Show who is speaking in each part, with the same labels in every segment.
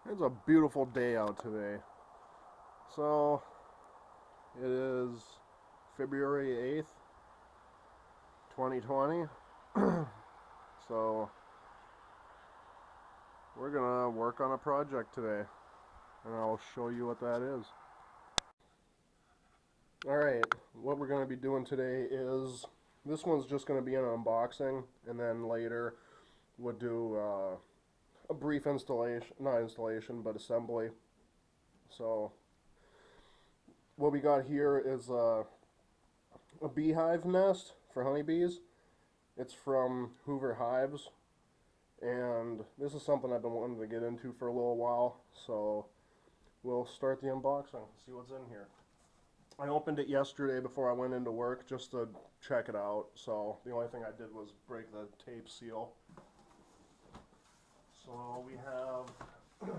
Speaker 1: It's a beautiful day out today. So, it is February 8th, 2020. So, we're gonna work on a project today, and I'll show you what that is. Alright, what we're gonna be doing today is this one's just gonna be an unboxing, and then later we'll do a brief installation, not installation, but assembly. So, what we got here is a beehive nest for honeybees. It's from Hoover Hives, and this is something I've been wanting to get into for a little while, so we'll start the unboxing, see what's in here. I opened it yesterday before I went into work just to check it out, so the only thing I did was break the tape seal. So we have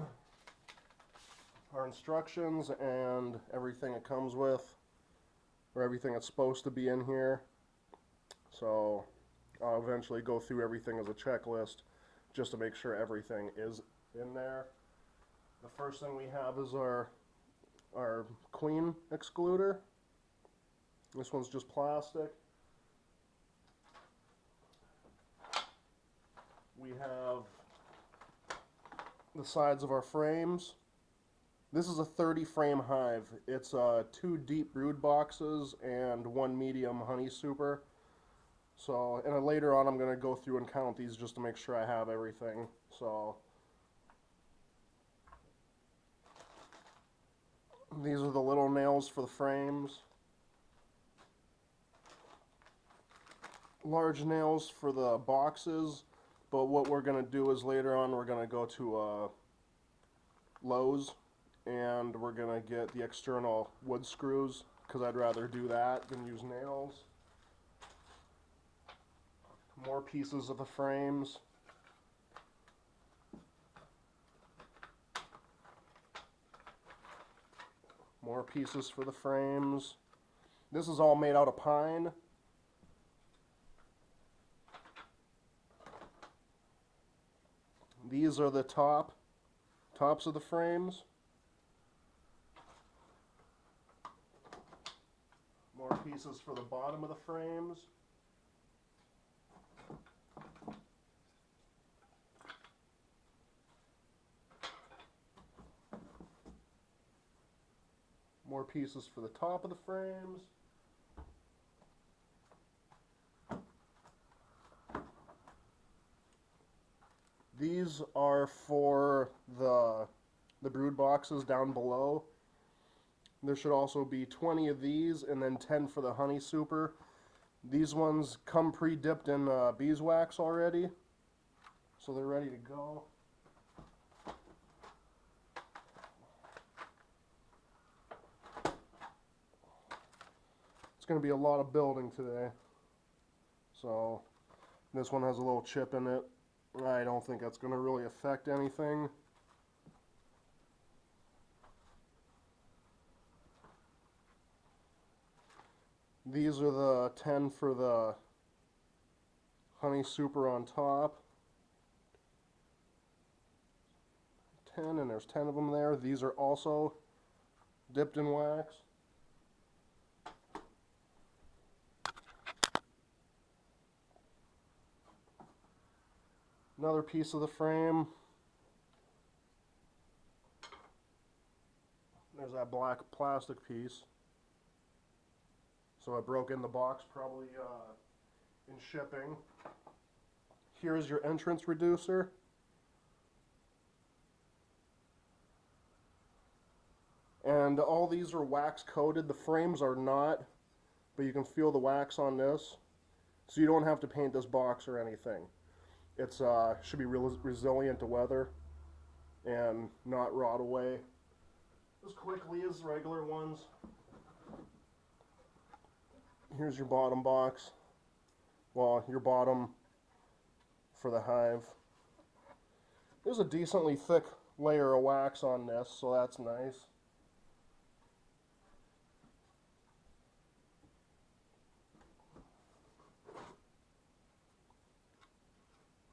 Speaker 1: our instructions and everything it comes with, or everything it's supposed to be in here. So I'll eventually go through everything as a checklist just to make sure everything is in there. The first thing we have is our queen excluder. This one's just plastic. We have the sides of our frames. This is a 30 frame hive. It's 2 deep brood boxes and 1 medium honey super. So, and later on I'm going to go through and count these just to make sure I have everything. So, these are the little nails for the frames. Large nails for the boxes, but what we're going to do is later on we're going to go to Lowe's and we're going to get the external wood screws because I'd rather do that than use nails. More pieces of the frames. More pieces for the frames. This is all made out of pine. These are the tops of the frames. More pieces for the bottom of the frames. More pieces for the top of the frames. These are for the brood boxes down below. There should also be 20 of these and then 10 for the honey super. These ones come pre-dipped in beeswax already, so they're ready to go. It's going to be a lot of building today. So this one has a little chip in it. I don't think that's going to really affect anything. These are the 10 for the honey super on top. 10, and there's 10 of them there. These are also dipped in wax. Another piece of the frame. There's that black plastic piece. So I broke in the box probably in shipping. Here's your entrance reducer. And all these are wax coated. The frames are not, but you can feel the wax on this. So you don't have to paint this box or anything. It's should be resilient to weather and not rot away as quickly as regular ones. Here's your bottom box. Well, your bottom for the hive. There's a decently thick layer of wax on this, so that's nice.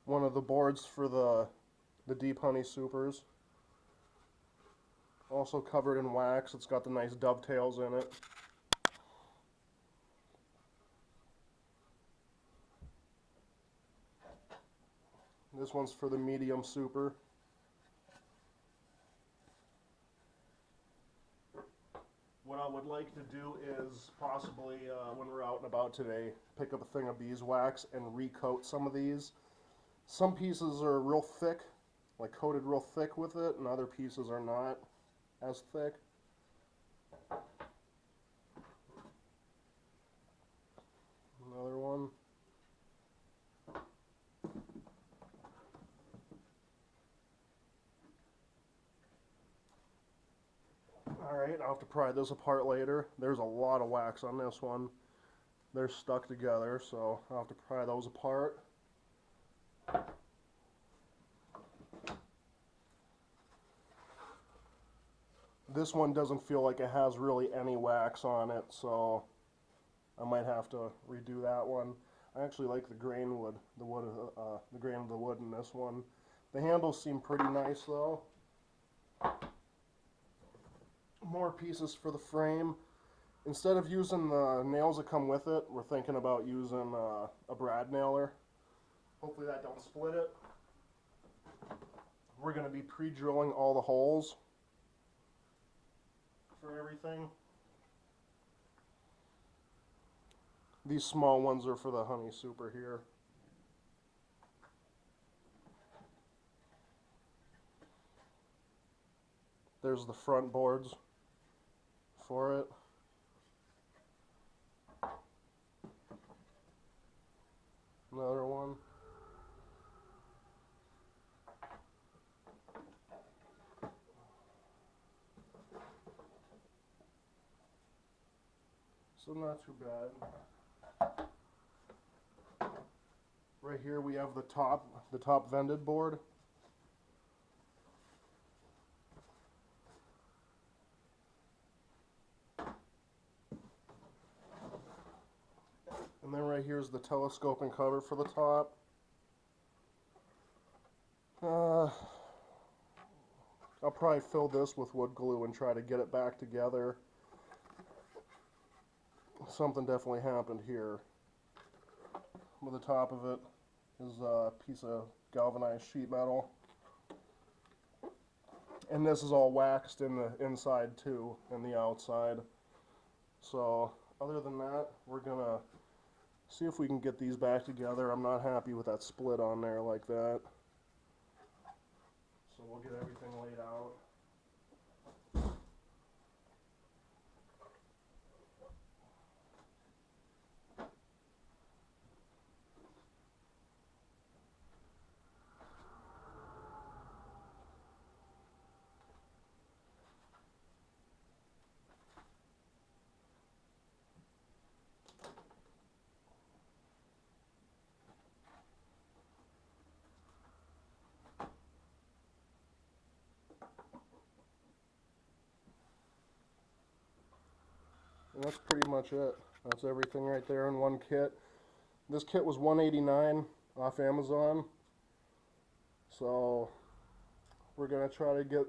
Speaker 1: One of the boards for the deep honey supers. Also covered in wax. It's got the nice dovetails in it. This one's for the medium super. What I would like to do is possibly, when we're out and about today, pick up a thing of beeswax and recoat some of these. Some pieces are real thick, like coated real thick with it, and other pieces are not as thick. Another one. Alright, I'll have to pry this apart later. There's a lot of wax on this one. They're stuck together, so I'll have to pry those apart. This one doesn't feel like it has really any wax on it, so I might have to redo that one. I actually like the grain wood, the grain of the wood in this one. The handles seem pretty nice though. More pieces for the frame. Instead of using the nails that come with it, we're thinking about using a brad nailer. Hopefully that don't split it. We're going to be pre-drilling all the holes for everything. These small ones are for the honey super here. There's the front boards for it. Another one. So not too bad. Right here we have the top vented board. And then right here is the telescoping cover for the top. I'll probably fill this with wood glue and try to get it back together. Something definitely happened here. On the top of it is a piece of galvanized sheet metal. And this is all waxed in the inside too, and the outside. So other than that, we're gonna see if we can get these back together. I'm not happy with that split on there like that. So we'll get everything laid out. And that's pretty much it. That's everything right there in one kit. This kit was $189 off Amazon. So we're going to try to get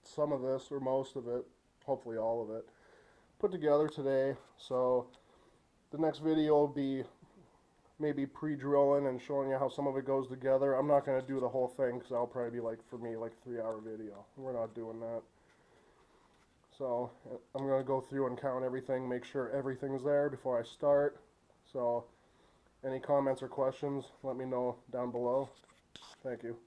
Speaker 1: some of this, or most of it, hopefully all of it, put together today. So the next video will be maybe pre-drilling and showing you how some of it goes together. I'm not going to do the whole thing because that'll probably be, like, for me, like a 3-hour video. We're not doing that. So I'm going to go through and count everything, make sure everything's there before I start. So any comments or questions, let me know down below. Thank you.